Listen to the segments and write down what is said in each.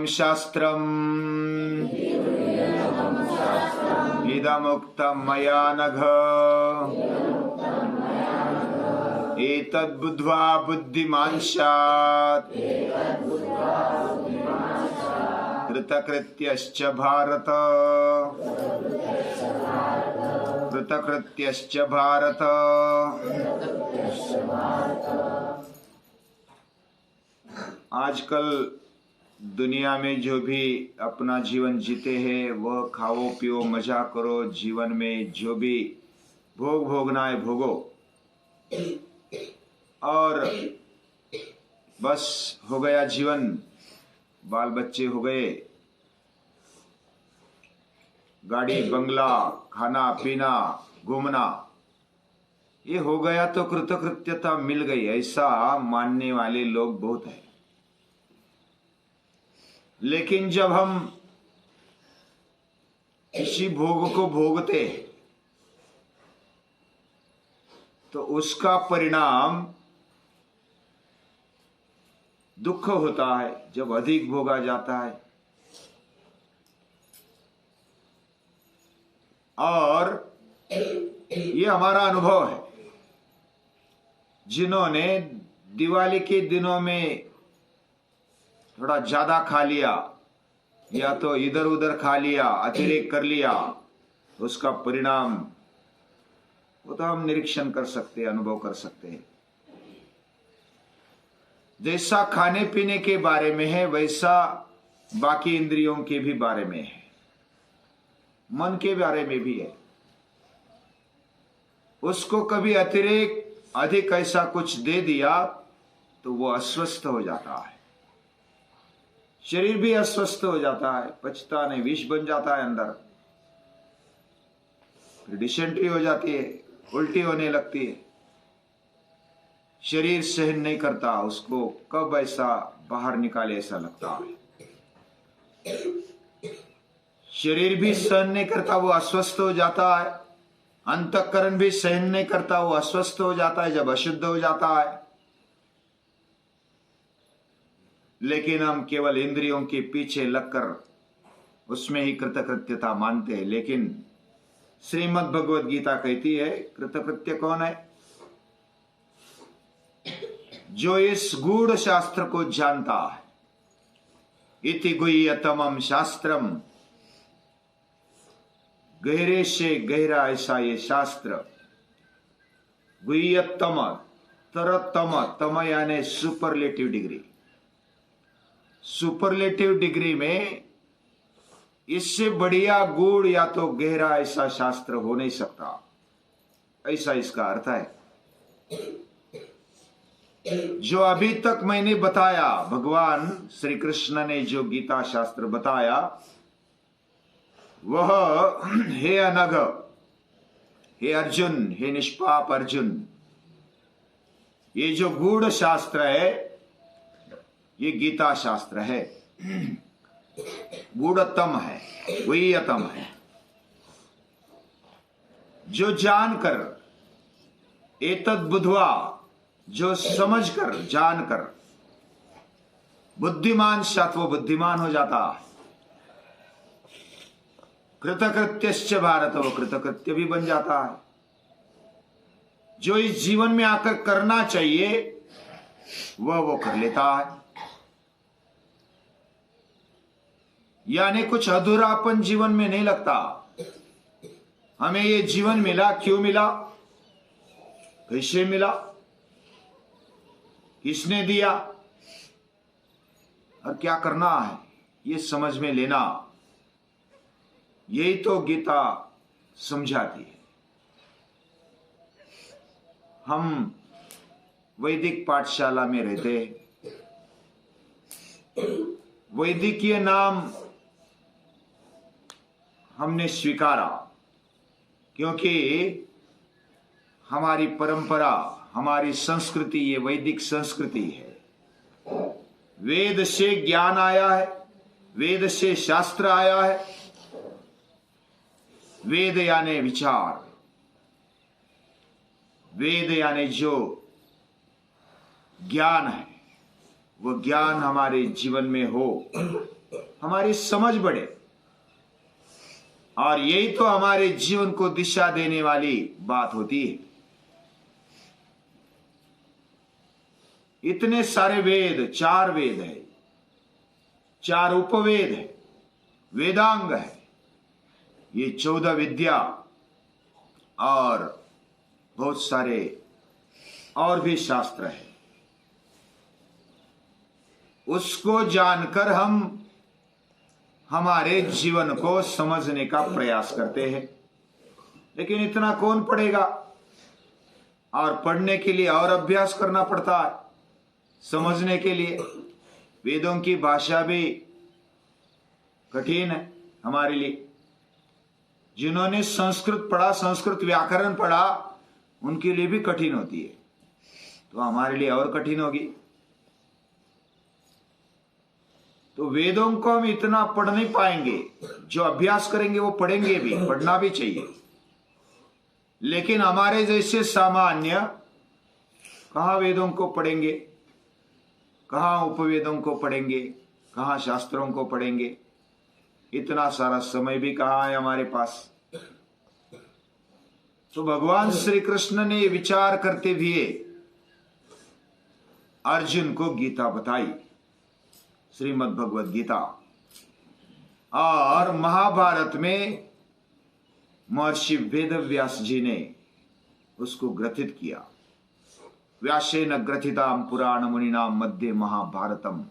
शास्त्रम् इदमुक्तं मया नघ एतद्बुद्ध्वा बुद्धिमान् स्यात् कृतकृत्यश्च भारत कृतकृत्यश्च भारत। आजकल दुनिया में जो भी अपना जीवन जीते हैं वह खाओ पियो मजा करो, जीवन में जो भी भोग भोगना है भोगो और बस हो गया जीवन, बाल बच्चे हो गए, गाड़ी बंगला, खाना पीना घूमना, ये हो गया तो कृतकृत्यता मिल गई, ऐसा मानने वाले लोग बहुत हैं। लेकिन जब हम किसी भोग को भोगते हैं तो उसका परिणाम दुख होता है जब अधिक भोगा जाता है। और ये हमारा अनुभव है। जिन्होंने दिवाली के दिनों में थोड़ा ज्यादा खा लिया या तो इधर उधर खा लिया, अतिरेक कर लिया, उसका परिणाम वो तो हम निरीक्षण कर सकते हैं, अनुभव कर सकते हैं। जैसा खाने पीने के बारे में है वैसा बाकी इंद्रियों के भी बारे में है, मन के बारे में भी है। उसको कभी अतिरेक अधिक ऐसा कुछ दे दिया तो वो अस्वस्थ हो जाता है, शरीर भी अस्वस्थ हो जाता है, पचता नहीं, विष बन जाता है अंदर, फिर डिसेंट्री हो जाती है, उल्टी होने लगती है, शरीर सहन नहीं करता, उसको कब ऐसा बाहर निकाले ऐसा लगता है। शरीर भी सहन नहीं करता, वो अस्वस्थ हो जाता है, अंतःकरण भी सहन नहीं करता, वो अस्वस्थ हो जाता है जब अशुद्ध हो जाता है। लेकिन हम केवल इंद्रियों के पीछे लगकर उसमें ही कृतकृत्यता मानते हैं। लेकिन श्रीमद् भगवद गीता कहती है कृतकृत्य कौन है? जो इस गूढ़ शास्त्र को जानता है। इति गुह्यतमं शास्त्रम, गहरे से गहरा ऐसा ये शास्त्र। गुह्यतम, तरतम, तम यानी सुपरलेटिव डिग्री। सुपरलेटिव डिग्री में इससे बढ़िया गूढ़ या तो गहरा ऐसा शास्त्र हो नहीं सकता, ऐसा इसका अर्थ है। जो अभी तक मैंने बताया, भगवान श्री कृष्ण ने जो गीता शास्त्र बताया, वह हे अनघ, हे अर्जुन, हे निष्पाप अर्जुन, ये जो गूढ़ शास्त्र है ये गीता शास्त्र है, गूढ़तम है, गुह्यतम है। जो जानकर, एतद् बुद्ध्वा, जो समझकर, जानकर, बुद्धिमान स्यात्, वो बुद्धिमान हो जाता है। कृतकृत्यश्च भारत, वो कृतकृत्य भी बन जाता है। जो इस जीवन में आकर करना चाहिए वह वो कर लेता है। यानी कुछ अधूरापन जीवन में नहीं लगता। हमें ये जीवन मिला, क्यों मिला, कैसे मिला, किसने दिया और क्या करना है, ये समझ में लेना, यही तो गीता समझाती है। हम वैदिक पाठशाला में रहते, वैदिकीय नाम हमने स्वीकारा क्योंकि हमारी परंपरा, हमारी संस्कृति ये वैदिक संस्कृति है। वेद से ज्ञान आया है, वेद से शास्त्र आया है। वेद यानी विचार, वेद यानी जो ज्ञान है, वो ज्ञान हमारे जीवन में हो हमारी समझ बढ़े, और यही तो हमारे जीवन को दिशा देने वाली बात होती है। इतने सारे वेद, 4 वेद है, 4 उपवेद है, वेदांग है, ये 14 विद्या और बहुत सारे और भी शास्त्र है। उसको जानकर हम हमारे जीवन को समझने का प्रयास करते हैं, लेकिन इतना कौन पढ़ेगा? और पढ़ने के लिए और अभ्यास करना पड़ता है। समझने के लिए वेदों की भाषा भी कठिन है हमारे लिए। जिन्होंने संस्कृत पढ़ा, संस्कृत व्याकरण पढ़ा, उनके लिए भी कठिन होती है, तो हमारे लिए और कठिन होगी। तो वेदों को हम इतना पढ़ नहीं पाएंगे। जो अभ्यास करेंगे वो पढ़ेंगे भी, पढ़ना भी चाहिए, लेकिन हमारे जैसे सामान्य कहाँ वेदों को पढ़ेंगे, कहाँ उपवेदों को पढ़ेंगे, कहाँ शास्त्रों को पढ़ेंगे? इतना सारा समय भी कहाँ है हमारे पास। तो भगवान श्री कृष्ण ने विचार करते हुए अर्जुन को गीता बताई, श्रीमद् भगवद गीता। और महाभारत में महर्षि वेदव्यास जी ने उसको ग्रथित किया। व्यासेन ग्रथिताम पुराण मुनिनाम मध्ये महाभारतम।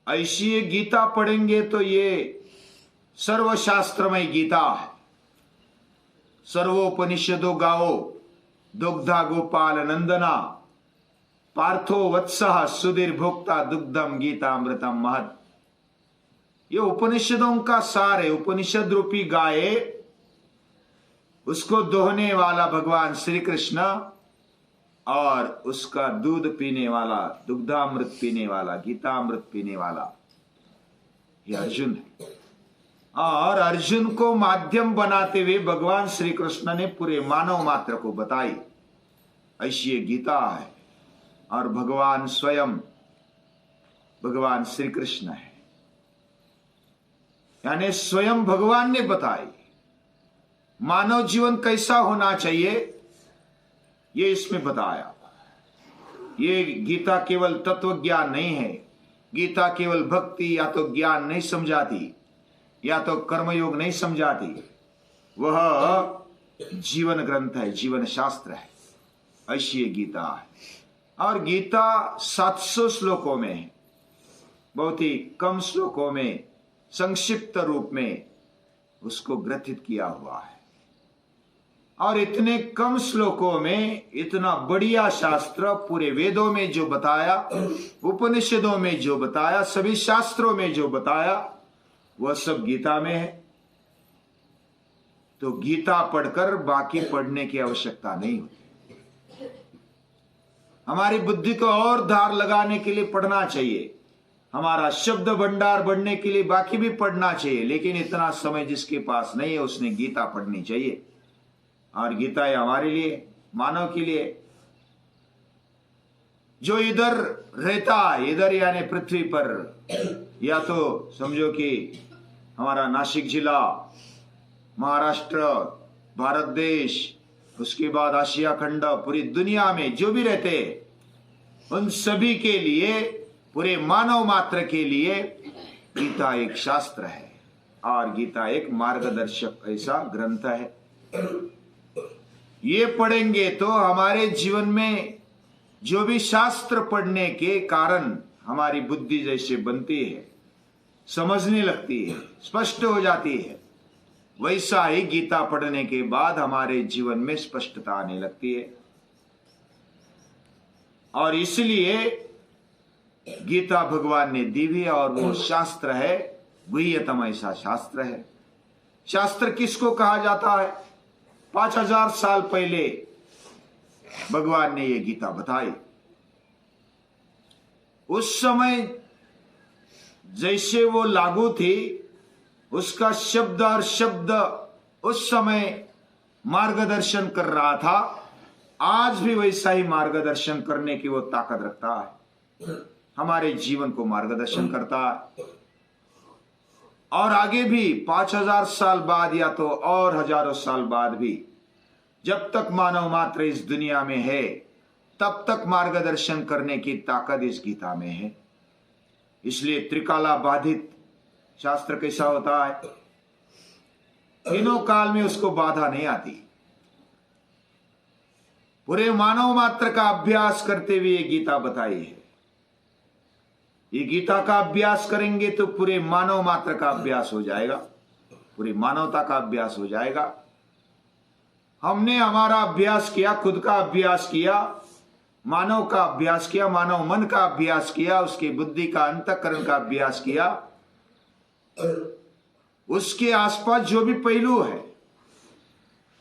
ऐसी ये गीता पढ़ेंगे तो ये सर्वशास्त्रमय गीता है। सर्वोपनिषदो गाओ दुग्धा गोपाल नंदना, पार्थो वत्सः सुधीर भोक्ता दुग्धम गीतामृतम महत्। ये उपनिषदों का सार है। उपनिषद रूपी गाय, उसको दोहने वाला भगवान श्री कृष्ण, और उसका दूध पीने वाला, दुग्धामृत पीने वाला, गीतामृत पीने वाला ये अर्जुन है। और अर्जुन को माध्यम बनाते हुए भगवान श्री कृष्ण ने पूरे मानव मात्र को बताई, ऐसी ये गीता है। और भगवान स्वयं भगवान श्री कृष्ण है, यानी स्वयं भगवान ने बताई मानव जीवन कैसा होना चाहिए, ये इसमें बताया। ये गीता केवल तत्व ज्ञान नहीं है। गीता केवल भक्ति या तो ज्ञान नहीं समझाती, या तो कर्मयोग नहीं समझाती। वह जीवन ग्रंथ है, जीवन शास्त्र है। ऐसी ये गीता है। और गीता 700 श्लोकों में है, बहुत ही कम श्लोकों में संक्षिप्त रूप में उसको ग्रथित किया हुआ है। और इतने कम श्लोकों में इतना बढ़िया शास्त्र, पूरे वेदों में जो बताया, उपनिषदों में जो बताया, सभी शास्त्रों में जो बताया, वह सब गीता में है। तो गीता पढ़कर बाकी पढ़ने की आवश्यकता नहीं होती। हमारी बुद्धि को और धार लगाने के लिए पढ़ना चाहिए, हमारा शब्द भंडार बढ़ने के लिए बाकी भी पढ़ना चाहिए, लेकिन इतना समय जिसके पास नहीं है उसने गीता पढ़नी चाहिए। और गीता है हमारे लिए, मानव के लिए। जो इधर रहता है, इधर यानी पृथ्वी पर, या तो समझो कि हमारा नासिक जिला, महाराष्ट्र, भारत देश, उसके बाद आशिया खंड, पूरी दुनिया में जो भी रहते, उन सभी के लिए, पूरे मानव मात्र के लिए गीता एक शास्त्र है। और गीता एक मार्गदर्शक ऐसा ग्रंथ है। ये पढ़ेंगे तो हमारे जीवन में जो भी शास्त्र पढ़ने के कारण हमारी बुद्धि जैसे बनती है, समझने लगती है, स्पष्ट हो जाती है, वैसा ही गीता पढ़ने के बाद हमारे जीवन में स्पष्टता आने लगती है। और इसलिए गीता भगवान ने दी हुई, और वो शास्त्र है, गुह्यतम ऐसा शास्त्र है। शास्त्र किसको कहा जाता है? 5000 साल पहले भगवान ने ये गीता बताई। उस समय जैसे वो लागू थी, उसका शब्द और शब्द उस समय मार्गदर्शन कर रहा था, आज भी वैसा ही मार्गदर्शन करने की वो ताकत रखता है। हमारे जीवन को मार्गदर्शन करता है। और आगे भी 5000 साल बाद या तो और हजारों साल बाद भी जब तक मानव मात्र इस दुनिया में है तब तक मार्गदर्शन करने की ताकत इस गीता में है। इसलिए त्रिकाला बाधित शास्त्र कैसा होता है, तीनों काल में उसको बाधा नहीं आती। पूरे मानव मात्र का अभ्यास करते हुए ये गीता बताई है। ये गीता का अभ्यास करेंगे तो पूरे मानव मात्र का अभ्यास हो जाएगा, पूरी मानवता का अभ्यास हो जाएगा। हमने हमारा अभ्यास किया, खुद का अभ्यास किया, मानव का अभ्यास किया, मानव मन का अभ्यास किया, उसकी बुद्धि का अंतःकरण का अभ्यास किया, उसके आसपास जो भी पहलू है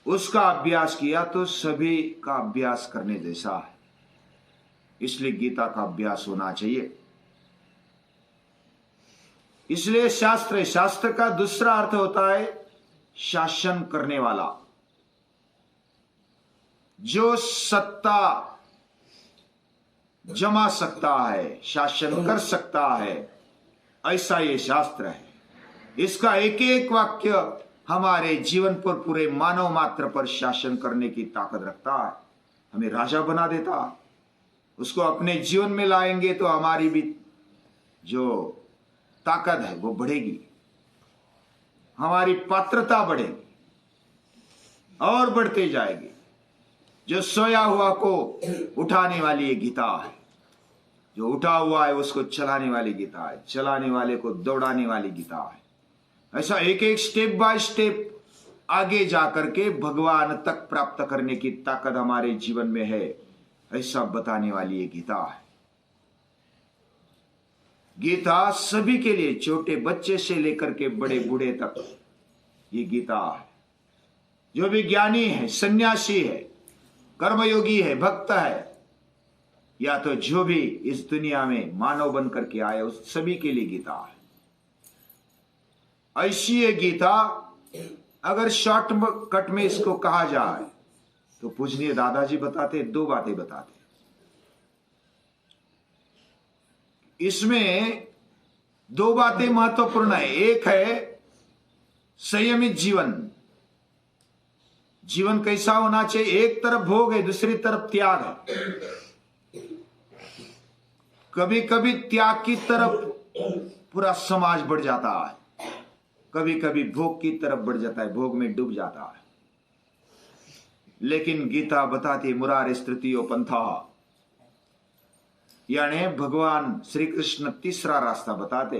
उसका अभ्यास किया, तो सभी का अभ्यास करने जैसा है। इसलिए गीता का अभ्यास होना चाहिए। इसलिए शास्त्र का दूसरा अर्थ होता है शासन करने वाला, जो सत्ता जमा सकता है, शासन कर सकता है, ऐसा ये शास्त्र है। इसका एक एक वाक्य हमारे जीवन पर, पूरे मानव मात्र पर शासन करने की ताकत रखता है, हमें राजा बना देता है। उसको अपने जीवन में लाएंगे तो हमारी भी जो ताकत है वो बढ़ेगी, हमारी पात्रता बढ़ेगी और बढ़ते जाएगी। जो सोया हुआ को उठाने वाली ये गीता है, जो उठा हुआ है उसको चलाने वाली गीता है, चलाने वाले को दौड़ाने वाली गीता है। ऐसा एक एक स्टेप बाय स्टेप आगे जाकर के भगवान तक प्राप्त करने की ताकत हमारे जीवन में है, ऐसा बताने वाली ये गीता है। गीता सभी के लिए, छोटे बच्चे से लेकर के बड़े बूढ़े तक ये गीता है। जो भी ज्ञानी है, सन्यासी है, कर्मयोगी है, भक्त है, या तो जो भी इस दुनिया में मानव बन करके आए, उस सभी के लिए गीता है। ऐसी ये गीता अगर शॉर्ट कट में इसको कहा जाए तो पूजनीय दादाजी बताते, दो बातें बताते। इसमें दो बातें महत्वपूर्ण है। एक है संयमित जीवन। जीवन कैसा होना चाहिए? एक तरफ भोग है, दूसरी तरफ त्याग है। कभी कभी त्याग की तरफ पूरा समाज बढ़ जाता है, कभी कभी भोग की तरफ बढ़ जाता है, भोग में डूब जाता है। लेकिन गीता बताती मुरारे तृतीयो पंथा, यानी भगवान श्री कृष्ण तीसरा रास्ता बताते,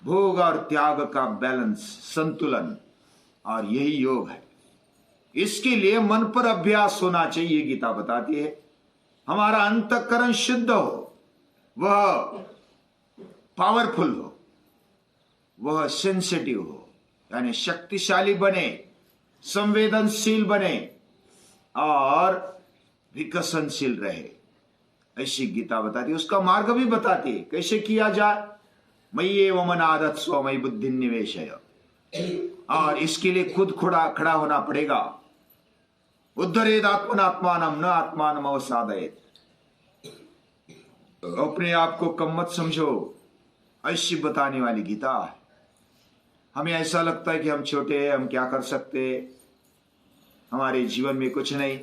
भोग और त्याग का बैलेंस, संतुलन, और यही योग है। इसके लिए मन पर अभ्यास होना चाहिए, गीता बताती है। हमारा अंतःकरण शुद्ध हो, वह पावरफुल हो, वह सेंसिटिव हो, यानी शक्तिशाली बने, संवेदनशील बने और विकसनशील रहे, ऐसी गीता बताती है। उसका मार्ग भी बताती है कैसे किया जाए। मय्ये वमन आदत स्व मयि बुद्धि निवेशय, और इसके लिए खुद खड़ा होना पड़ेगा। उद्धरेद आत्मनात्मानम न आत्मानम अवसादयेत, अपने आप को कम मत समझो, ऐसी बताने वाली गीता है। हमें ऐसा लगता है कि हम छोटे हैं, हम क्या कर सकते, हमारे जीवन में कुछ नहीं,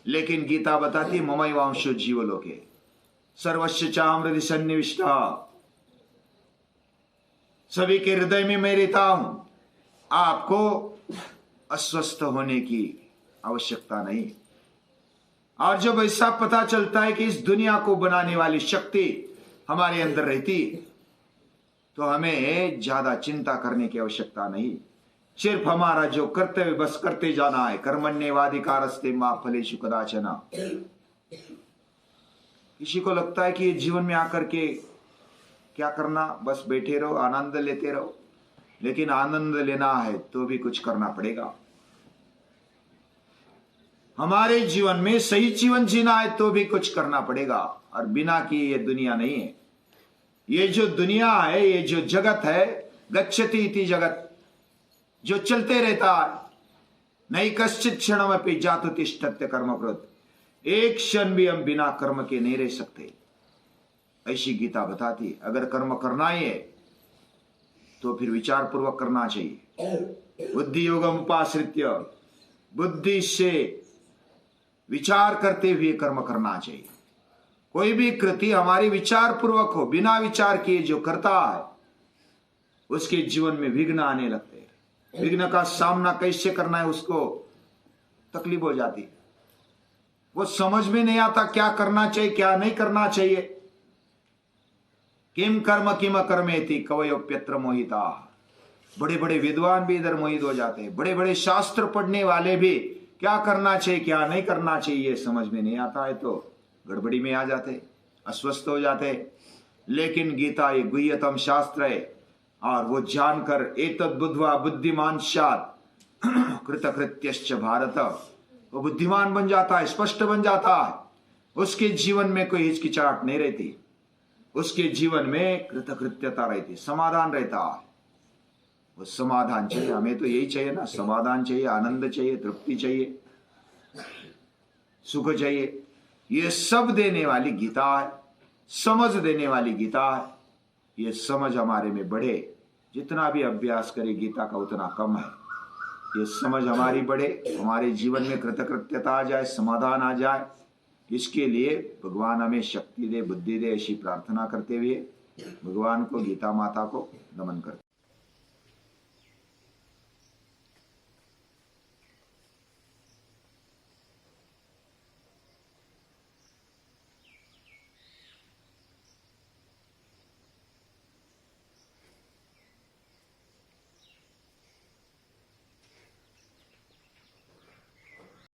लेकिन गीता बताती ममैवांशो जीवलोके सर्वस्य चामृति सन्निविष्टा, सभी के हृदय में मैं रहता हूं। आपको अस्वस्थ होने की आवश्यकता नहीं। और जब ऐसा पता चलता है कि इस दुनिया को बनाने वाली शक्ति हमारे अंदर रहती, तो हमें ज्यादा चिंता करने की आवश्यकता नहीं। सिर्फ हमारा जो कर्तव्य बस करते जाना है। कर्मण्येवाधिकारस्ते मा फलेषु कदाचन। किसी को लगता है कि ये जीवन में आकर के क्या करना, बस बैठे रहो, आनंद लेते रहो, लेकिन आनंद लेना है तो भी कुछ करना पड़ेगा। हमारे जीवन में सही जीवन जीना है तो भी कुछ करना पड़ेगा, और बिना किए ये दुनिया नहीं है। ये जो दुनिया है, ये जो जगत है, गच्छति इति जगत, जो चलते रहता है, नहीं कश्चित क्षणमपि जातु तिष्ठत्य कर्मकृत, एक क्षण भी हम बिना कर्म के नहीं रह सकते। ऐसी गीता बताती है। अगर कर्म करना ही है तो फिर विचार पूर्वक करना चाहिए। बुद्धि योगम उपाश्रित्य, बुद्धि से विचार करते हुए कर्म करना चाहिए। कोई भी कृति हमारी विचार पूर्वक हो, बिना विचार किए जो करता है उसके जीवन में विघ्न आने लगते हैं। विघ्न का सामना कैसे करना है उसको तकलीफ हो जाती है। वो समझ में नहीं आता क्या करना चाहिए क्या नहीं करना चाहिए। किम कर्म किम कर्मेति कवयोप्यत्र मोहिता। बड़े बड़े विद्वान भी इधर मोहित हो जाते हैं। बड़े बड़े शास्त्र पढ़ने वाले भी क्या करना चाहिए क्या नहीं करना चाहिए समझ में नहीं आता है तो गड़बड़ी में आ जाते, अस्वस्थ हो जाते। लेकिन गीता एक गुह्यतम शास्त्र है और वो जानकर एतद् बुद्ध्वा बुद्धिमान स्यात् कृतकृत्यश्च भारत, वो बुद्धिमान बन जाता है, स्पष्ट बन जाता है। उसके जीवन में कोई हिचकिचाहट नहीं रहती, उसके जीवन में कृतकृत्यता रहती, समाधान रहता है। वो समाधान चाहिए, हमें तो यही चाहिए ना, समाधान चाहिए, आनंद चाहिए, तृप्ति चाहिए, सुख चाहिए। ये सब देने वाली गीता है, समझ देने वाली गीता है। ये समझ हमारे में बढ़े, जितना भी अभ्यास करे गीता का उतना कम है। ये समझ हमारी बढ़े, हमारे जीवन में कृतकृत्यता आ जाए, समाधान आ जाए। इसके लिए भगवान हमें शक्ति दे, बुद्धि दे, ऐसी प्रार्थना करते हुए भगवान को, गीता माता को नमन करते।